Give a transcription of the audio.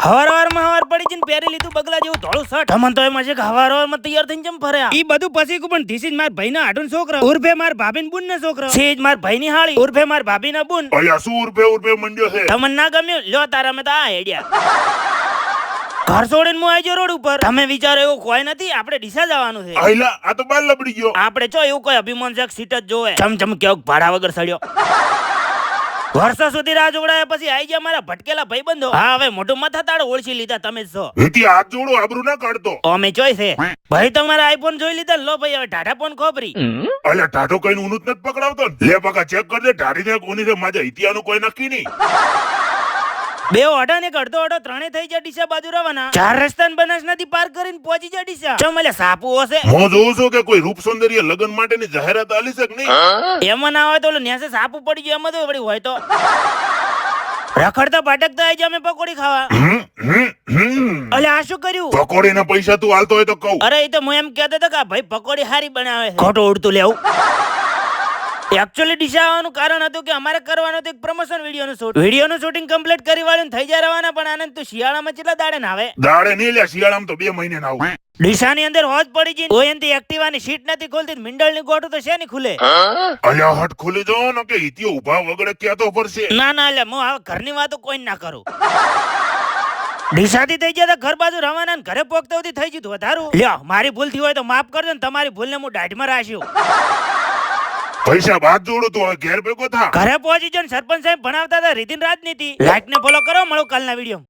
હવાર પડી જઈને પહેરી લીધું બગલા જેવું ધોળું શર્ટ. તમને તો એમ છે કે હવાર તૈયાર થઈને ચમ ફર્યા. ઈ બધું પછી પણ ધીસ ઇઝ માર ભાઈના હાડુન છોકરો ઉર્ફે માર ભાભીન બુન ના છોકરો. છે જ માર ભાઈની હાળી ઉર્ફે માર ભાભીના બુન. અલ્યા શું ઉર્ફે મંડ્યો છે? તમને ના ગમ્યું લ્યો તારા મેં તો આ આઈડિયા. ઘર છોડીને હું આવી રોડ ઉપર. તમે વિચારો એવું કોઈ નથી, આપણે ડીસા જવાનું છે. આઈલા આ તો બાર લબડી ગયો. આપણે ચો એવું કોઈ અભિમાન જક સીટ જ જોવે. ચમ કેવું ભાડા વગર સડ્યો. વર્ષો સુધી રાહ જોવડાયા પછી આઈ ગયા મારા ભટકેલા ભાઈબંધો. હા હવે મોટું માથા તાળ ઓળખી લીધા તમે જ છો. વીટી હાથ જોડો, આબરૂ ના કાઢતો. અમે ચોય છે ભાઈ, તમારા આઈફોન જોઈ લીધા. લો ભાઈ હવે ટાટા ફોન ખોપરી. અલ્યા ટાટો કઈ ઊનું જ નથી પકડાવતો. લે બકા ચેક કરજે ટાટી ને કોની છે. માજા ઇતિહાનું કોઈ નક્કી નહીં. બે ઓઢા ને અડધો ઓઢો ત્રણે થઈ જાય ડીસા બાજુ રવાના. 4 રસ્તા બનાસ નદી પાર કરીને પહોંચી જાય ડીસા. ચમલે સાપુ હશે. હું જોઉં છું કે કોઈ રૂપ સૌંદર્ય લગન માટેની જાહેરાત આલી છે કે નહીં? એમાં ના હોય તો ઓલો ન્યાસે સાપુ પડી ગયો એમાં તો વળી હોય તો રખડતા ભટકતા આવી જાય અમે પકોડી ખાવા. અલે આ શું કર્યું? પકોડી ના પૈસા તું હાલતો હોય તો કહું. અરે એ તો હું એમ કહેતો હતો કે ભાઈ પકોડી હારી બનાવે છે. ખોટું ઉડતું લેવું. એકચ્યુઅલી ડીસા આવવાનું કારણ હતું કે અમારે કરવાનું હતું એક પ્રમોશન વિડીયોનું શૂટ. વિડીયોનું શૂટિંગ કમ્પ્લીટ કરી વાળીને થઈ જાય રવાના. પણ આનંદ તું શિયાળામાં કેટલા દાડે ના આવે? દાડે નહીં લ્યા, શિયાળામાં તો 2 મહિને ના આવું. ડીસાની અંદર હોજ પડી જઈને ઓયનથી એક્ટિવાની સીટ નથી ખોલતી. મિંડળની ગોઠું તો છે ની ખુલે. અલ્યા હટ ખોલી દો ને કે ઇતિયો ઉભા વગડે ક્યાં તો પડશે. ના એટલે હું હવે ઘરની વાતો કોઈ ના કરું. ડીસાથી થઈ ગયા ઘર બાજુ રવાના, ઘરે પોકતા સુધી થઈ ગયું વધારું. લ્યો મારી ભૂલ થી હોય તો માફ કરજો ને તમારી ભૂલને હું દાઢમાં રાખ્યું. પૈસા બાદ જોડો તો હવે ઘેર ભેગો થા. ઘરે પહોંચી જો સરપંચ સાહેબ ભણાવતા હતા રીતિન રાજનીતિ. લાઈક ને ફોલો કરો, મળો કાલના વિડીયો.